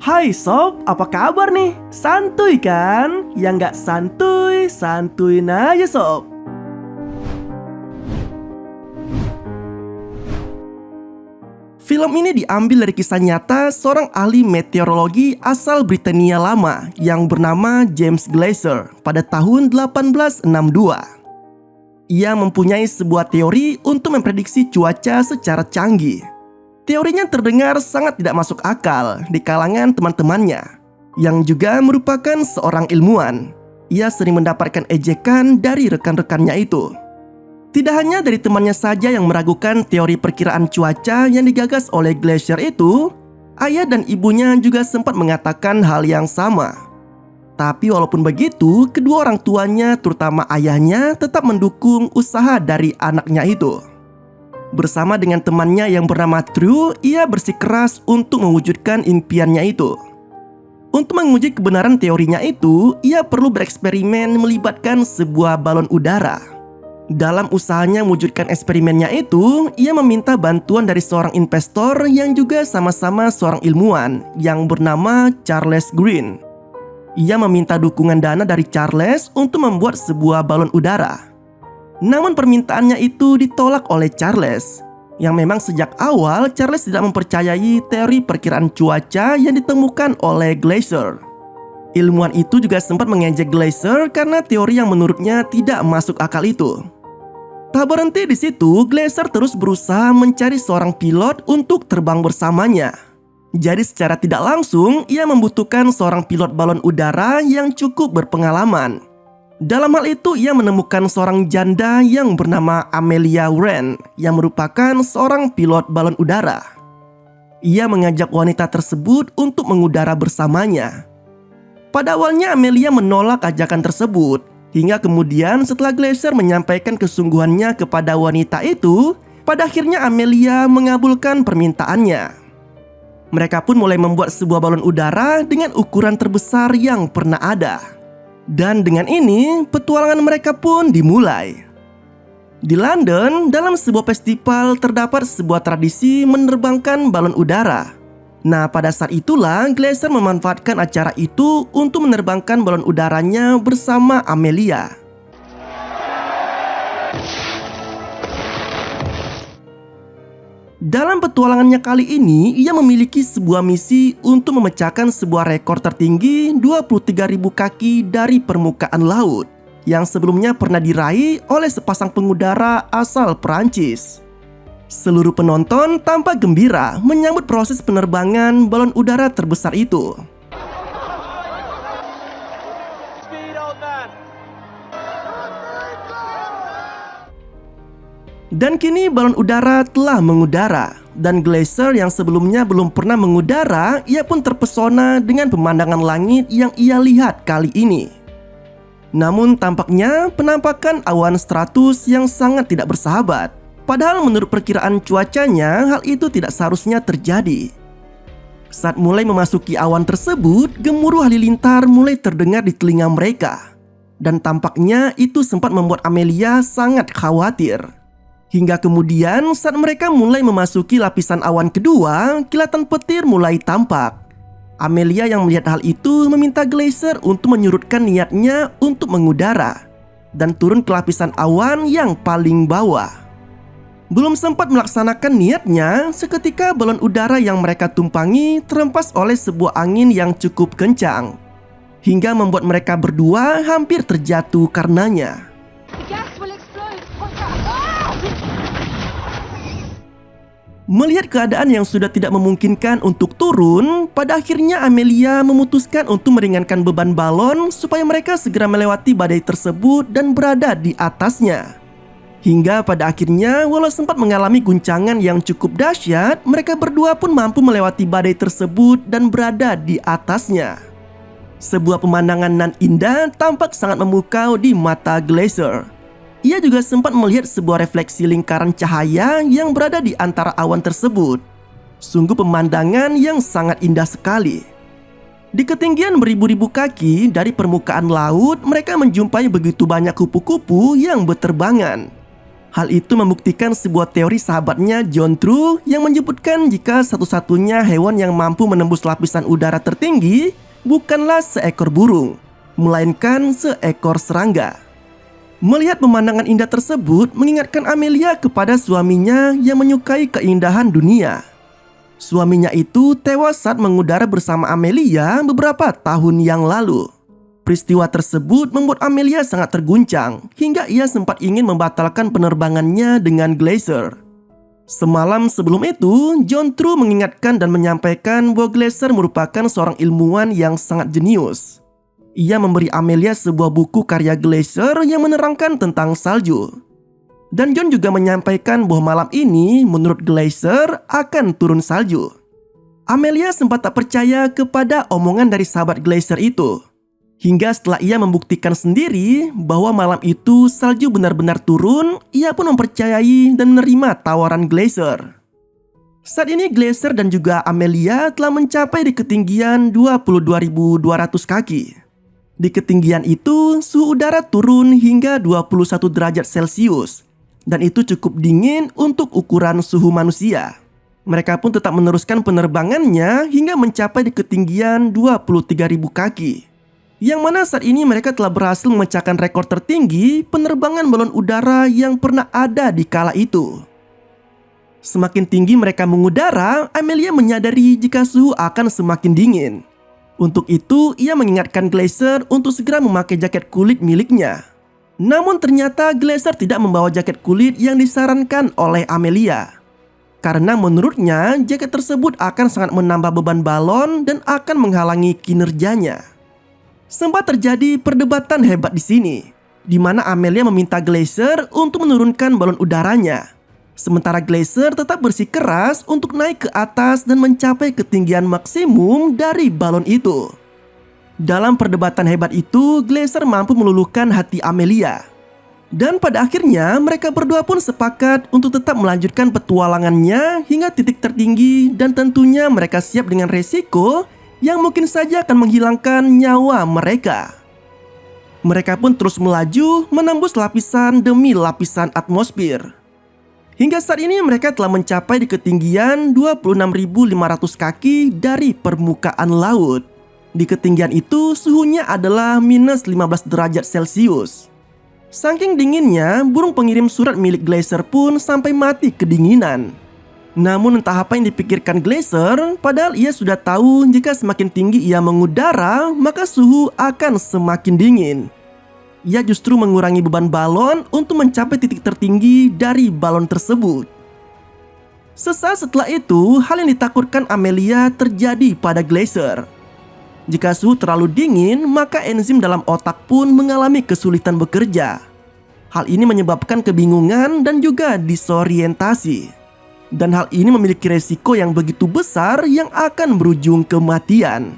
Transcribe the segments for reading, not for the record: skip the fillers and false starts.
Hai sob, apa kabar nih? Santuy kan? Yang nggak santuy, santuin aja sob. Film ini diambil dari kisah nyata seorang ahli meteorologi asal Britania Lama yang bernama James Glaser pada tahun 1862. Ia mempunyai sebuah teori untuk memprediksi cuaca secara canggih. Teorinya terdengar sangat tidak masuk akal di kalangan teman-temannya, yang juga merupakan seorang ilmuwan. Ia sering mendapatkan ejekan dari rekan-rekannya itu. Tidak hanya dari temannya saja yang meragukan teori perkiraan cuaca yang digagas oleh Glaser itu, ayah dan ibunya juga sempat mengatakan hal yang sama. Tapi walaupun begitu, kedua orang tuanya, terutama ayahnya, tetap mendukung usaha dari anaknya itu. Bersama dengan temannya yang bernama Drew, ia bersikeras untuk mewujudkan impiannya itu. Untuk menguji kebenaran teorinya itu, ia perlu bereksperimen melibatkan sebuah balon udara. Dalam usahanya mewujudkan eksperimennya itu, ia meminta bantuan dari seorang investor yang juga sama-sama seorang ilmuwan yang bernama Charles Green. Ia meminta dukungan dana dari Charles untuk membuat sebuah balon udara. Namun permintaannya itu ditolak oleh Charles, yang memang sejak awal Charles tidak mempercayai teori perkiraan cuaca yang ditemukan oleh Glaser. Ilmuwan itu juga sempat mengejek Glaser karena teori yang menurutnya tidak masuk akal itu. Tak berhenti di situ, Glaser terus berusaha mencari seorang pilot untuk terbang bersamanya. Jadi secara tidak langsung, ia membutuhkan seorang pilot balon udara yang cukup berpengalaman. Dalam hal itu, ia menemukan seorang janda yang bernama Amelia Wren yang merupakan seorang pilot balon udara. Ia mengajak wanita tersebut untuk mengudara bersamanya. Pada awalnya Amelia menolak ajakan tersebut, hingga kemudian setelah Glaser menyampaikan kesungguhannya kepada wanita itu, pada akhirnya Amelia mengabulkan permintaannya. Mereka pun mulai membuat sebuah balon udara dengan ukuran terbesar yang pernah ada. Dan dengan ini, petualangan mereka pun dimulai. Di London, dalam sebuah festival terdapat sebuah tradisi menerbangkan balon udara. Nah, pada saat itulah Glaser memanfaatkan acara itu untuk menerbangkan balon udaranya bersama Amelia. Dalam petualangannya kali ini, ia memiliki sebuah misi untuk memecahkan sebuah rekor tertinggi 23.000 kaki dari permukaan laut yang sebelumnya pernah diraih oleh sepasang pengudara asal Perancis. Seluruh penonton tampak gembira menyambut proses penerbangan balon udara terbesar itu. Dan kini balon udara telah mengudara, dan Glaser yang sebelumnya belum pernah mengudara, ia pun terpesona dengan pemandangan langit yang ia lihat kali ini. Namun tampaknya penampakan awan stratus yang sangat tidak bersahabat. Padahal menurut perkiraan cuacanya, hal itu tidak seharusnya terjadi. Saat mulai memasuki awan tersebut, gemuruh halilintar mulai terdengar di telinga mereka. Dan tampaknya itu sempat membuat Amelia sangat khawatir. Hingga kemudian saat mereka mulai memasuki lapisan awan kedua, kilatan petir mulai tampak. Amelia yang melihat hal itu meminta Glaser untuk menyurutkan niatnya untuk mengudara dan turun ke lapisan awan yang paling bawah. Belum sempat melaksanakan niatnya, seketika balon udara yang mereka tumpangi terhempas oleh sebuah angin yang cukup kencang, hingga membuat mereka berdua hampir terjatuh karenanya. Melihat keadaan yang sudah tidak memungkinkan untuk turun, pada akhirnya Amelia memutuskan untuk meringankan beban balon supaya mereka segera melewati badai tersebut dan berada di atasnya. Hingga pada akhirnya, walau sempat mengalami guncangan yang cukup dahsyat, mereka berdua pun mampu melewati badai tersebut dan berada di atasnya. Sebuah pemandangan nan indah tampak sangat memukau di mata Glaser. Ia juga sempat melihat sebuah refleksi lingkaran cahaya yang berada di antara awan tersebut. Sungguh pemandangan yang sangat indah sekali. Di ketinggian beribu-ribu kaki dari permukaan laut, mereka menjumpai begitu banyak kupu-kupu yang berterbangan. Hal itu membuktikan sebuah teori sahabatnya John True yang menyebutkan jika satu-satunya hewan yang mampu menembus lapisan udara tertinggi bukanlah seekor burung, melainkan seekor serangga. Melihat pemandangan indah tersebut mengingatkan Amelia kepada suaminya yang menyukai keindahan dunia. Suaminya itu tewas saat mengudara bersama Amelia beberapa tahun yang lalu. Peristiwa tersebut membuat Amelia sangat terguncang hingga ia sempat ingin membatalkan penerbangannya dengan Glacier. Semalam sebelum itu, John True mengingatkan dan menyampaikan bahwa Glacier merupakan seorang ilmuwan yang sangat jenius. Ia memberi Amelia sebuah buku karya Glacier yang menerangkan tentang salju. Dan John juga menyampaikan bahwa malam ini menurut Glacier akan turun salju. Amelia sempat tak percaya kepada omongan dari sahabat Glacier itu. Hingga setelah ia membuktikan sendiri bahwa malam itu salju benar-benar turun, ia pun mempercayai dan menerima tawaran Glacier. Saat ini Glacier dan juga Amelia telah mencapai di ketinggian 22.200 kaki. Di ketinggian itu, suhu udara turun hingga 21 derajat Celcius. Dan itu cukup dingin untuk ukuran suhu manusia. Mereka pun tetap meneruskan penerbangannya hingga mencapai di ketinggian 23.000 kaki. Yang mana saat ini mereka telah berhasil memecahkan rekor tertinggi penerbangan balon udara yang pernah ada di kala itu. Semakin tinggi mereka mengudara, Amelia menyadari jika suhu akan semakin dingin. Untuk itu, ia mengingatkan Glacier untuk segera memakai jaket kulit miliknya. Namun ternyata Glacier tidak membawa jaket kulit yang disarankan oleh Amelia. Karena menurutnya, jaket tersebut akan sangat menambah beban balon dan akan menghalangi kinerjanya. Sempat terjadi perdebatan hebat di sini, di mana Amelia meminta Glacier untuk menurunkan balon udaranya. Sementara Glacier tetap bersikeras untuk naik ke atas dan mencapai ketinggian maksimum dari balon itu. Dalam perdebatan hebat itu, Glacier mampu meluluhkan hati Amelia. Dan pada akhirnya mereka berdua pun sepakat untuk tetap melanjutkan petualangannya hingga titik tertinggi, dan tentunya mereka siap dengan resiko yang mungkin saja akan menghilangkan nyawa mereka. Mereka pun terus melaju menembus lapisan demi lapisan atmosfer. Hingga saat ini mereka telah mencapai di ketinggian 26.500 kaki dari permukaan laut. Di ketinggian itu suhunya adalah minus 15 derajat Celcius. Saking dinginnya, burung pengirim surat milik Glacier pun sampai mati kedinginan. Namun entah apa yang dipikirkan Glacier, padahal ia sudah tahu jika semakin tinggi ia mengudara, maka suhu akan semakin dingin. Ia justru mengurangi beban balon untuk mencapai titik tertinggi dari balon tersebut. Sesaat setelah itu, hal yang ditakutkan Amelia terjadi pada Glacier. Jika suhu terlalu dingin, maka enzim dalam otak pun mengalami kesulitan bekerja. Hal ini menyebabkan kebingungan dan juga disorientasi. Dan hal ini memiliki resiko yang begitu besar yang akan berujung kematian.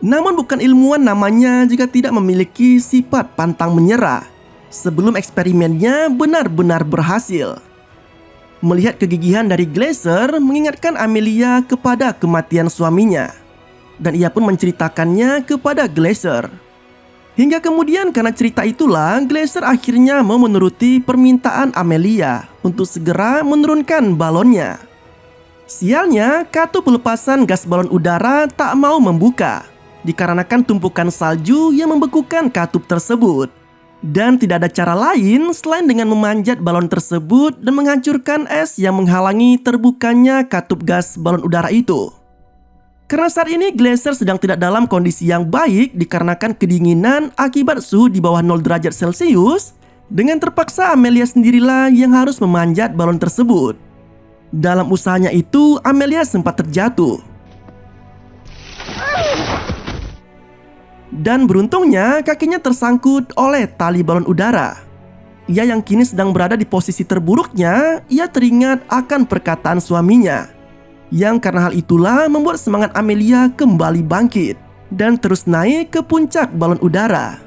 Namun bukan ilmuwan namanya jika tidak memiliki sifat pantang menyerah sebelum eksperimennya benar-benar berhasil. Melihat kegigihan dari Glacier mengingatkan Amelia kepada kematian suaminya. Dan ia pun menceritakannya kepada Glacier. Hingga kemudian karena cerita itulah Glacier akhirnya mau menuruti permintaan Amelia untuk segera menurunkan balonnya. Sialnya, katup pelepasan gas balon udara tak mau membuka dikarenakan tumpukan salju yang membekukan katup tersebut. Dan tidak ada cara lain selain dengan memanjat balon tersebut dan menghancurkan es yang menghalangi terbukanya katup gas balon udara itu. Karena saat ini Glacier sedang tidak dalam kondisi yang baik dikarenakan kedinginan akibat suhu di bawah 0 derajat Celcius, dengan terpaksa Amelia sendirilah yang harus memanjat balon tersebut. Dalam usahanya itu, Amelia sempat terjatuh. Dan beruntungnya kakinya tersangkut oleh tali balon udara. Ia yang kini sedang berada di posisi terburuknya, ia teringat akan perkataan suaminya. Yang karena hal itulah membuat semangat Amelia kembali bangkit dan terus naik ke puncak balon udara.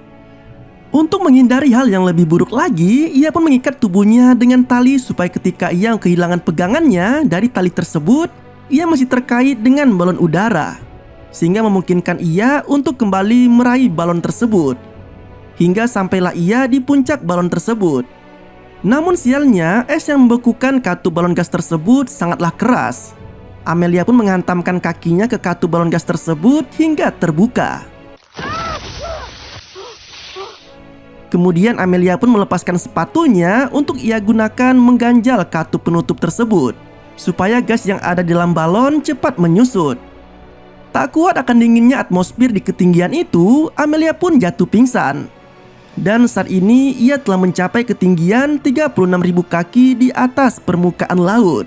Untuk menghindari hal yang lebih buruk lagi, ia pun mengikat tubuhnya dengan tali supaya ketika ia kehilangan pegangannya dari tali tersebut, ia masih terkait dengan balon udara, sehingga memungkinkan ia untuk kembali meraih balon tersebut. Hingga sampailah ia di puncak balon tersebut. Namun sialnya, es yang membekukan katup balon gas tersebut sangatlah keras. Amelia pun menghantamkan kakinya ke katup balon gas tersebut hingga terbuka. Kemudian Amelia pun melepaskan sepatunya untuk ia gunakan mengganjal katup penutup tersebut, supaya gas yang ada di dalam balon cepat menyusut. Tak kuat akan dinginnya atmosfer di ketinggian itu, Amelia pun jatuh pingsan. Dan saat ini ia telah mencapai ketinggian 36.000 kaki di atas permukaan laut.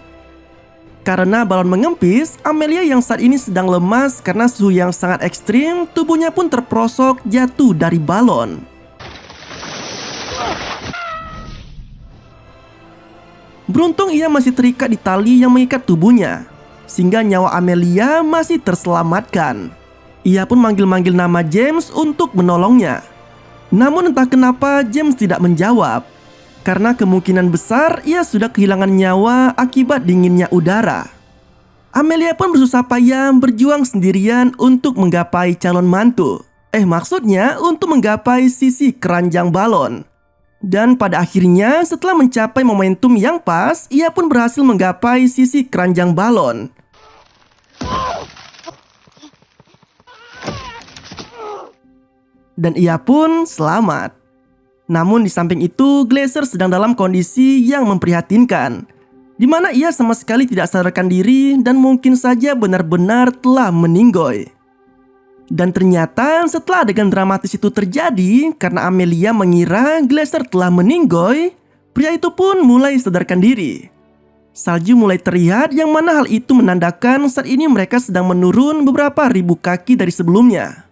Karena balon mengempis, Amelia yang saat ini sedang lemas karena suhu yang sangat ekstrim, tubuhnya pun terperosok jatuh dari balon. Beruntung ia masih terikat di tali yang mengikat tubuhnya, sehingga nyawa Amelia masih terselamatkan. Ia pun manggil-manggil nama James untuk menolongnya. Namun entah kenapa James tidak menjawab, karena kemungkinan besar ia sudah kehilangan nyawa akibat dinginnya udara. Amelia pun bersusah payah berjuang sendirian untuk menggapai calon mantu. Maksudnya untuk menggapai sisi keranjang balon. Dan pada akhirnya setelah mencapai momentum yang pas, ia pun berhasil menggapai sisi keranjang balon. Dan ia pun selamat. Namun di samping itu, Glacier sedang dalam kondisi yang memprihatinkan, di mana ia sama sekali tidak sadarkan diri dan mungkin saja benar-benar telah meninggoy. Dan ternyata setelah adegan dramatis itu terjadi, karena Amelia mengira Glacier telah meninggoy, pria itu pun mulai sadarkan diri. Salju mulai terlihat, yang mana hal itu menandakan saat ini mereka sedang menurun beberapa ribu kaki dari sebelumnya.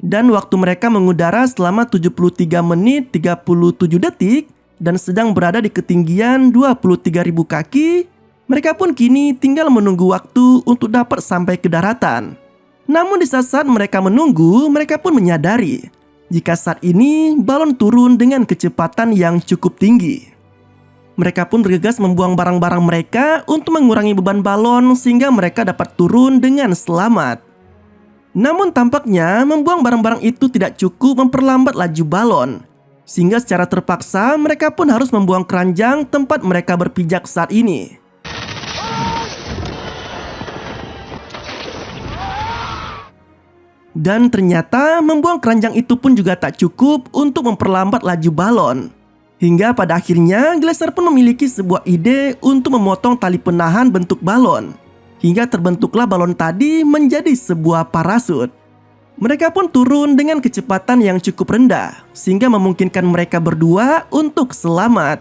Dan waktu mereka mengudara selama 73 menit 37 detik dan sedang berada di ketinggian 23.000 kaki, mereka pun kini tinggal menunggu waktu untuk dapat sampai ke daratan. Namun di saat-saat mereka menunggu, mereka pun menyadari jika saat ini balon turun dengan kecepatan yang cukup tinggi. Mereka pun bergegas membuang barang-barang mereka untuk mengurangi beban balon sehingga mereka dapat turun dengan selamat. Namun tampaknya membuang barang-barang itu tidak cukup memperlambat laju balon, sehingga secara terpaksa mereka pun harus membuang keranjang tempat mereka berpijak saat ini. Dan ternyata membuang keranjang itu pun juga tak cukup untuk memperlambat laju balon. Hingga pada akhirnya Glacier pun memiliki sebuah ide untuk memotong tali penahan bentuk balon, hingga terbentuklah balon tadi menjadi sebuah parasut. Mereka pun turun dengan kecepatan yang cukup rendah, sehingga memungkinkan mereka berdua untuk selamat.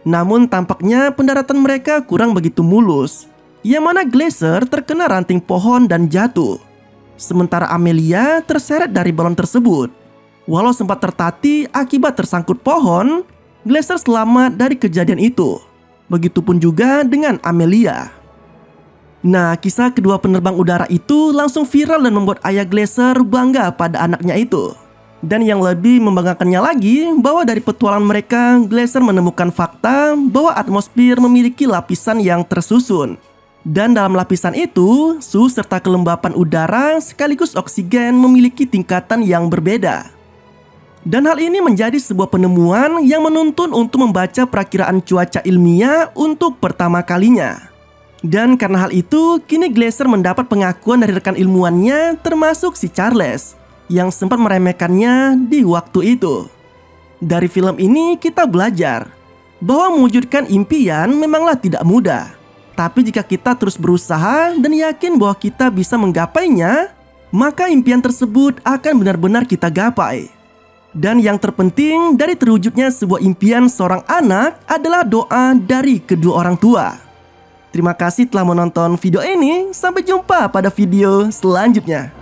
Namun tampaknya pendaratan mereka kurang begitu mulus, yang mana Glacier terkena ranting pohon dan jatuh. Sementara Amelia terseret dari balon tersebut. Walau sempat tertatih akibat tersangkut pohon, Glacier selamat dari kejadian itu. Begitupun juga dengan Amelia. Nah, kisah kedua penerbang udara itu langsung viral dan membuat ayah Glacier bangga pada anaknya itu. Dan yang lebih membanggakannya lagi, bahwa dari petualangan mereka, Glacier menemukan fakta bahwa atmosfer memiliki lapisan yang tersusun. Dan dalam lapisan itu, suhu serta kelembapan udara sekaligus oksigen memiliki tingkatan yang berbeda. Dan hal ini menjadi sebuah penemuan yang menuntun untuk membaca perakiraan cuaca ilmiah untuk pertama kalinya. Dan karena hal itu, kini Glacier mendapat pengakuan dari rekan ilmuwannya termasuk si Charles, yang sempat meremehkannya di waktu itu. Dari film ini kita belajar bahwa mewujudkan impian memanglah tidak mudah. Tapi jika kita terus berusaha dan yakin bahwa kita bisa menggapainya, maka impian tersebut akan benar-benar kita gapai. Dan yang terpenting dari terwujudnya sebuah impian seorang anak adalah doa dari kedua orang tua. Terima kasih telah menonton video ini. Sampai jumpa pada video selanjutnya.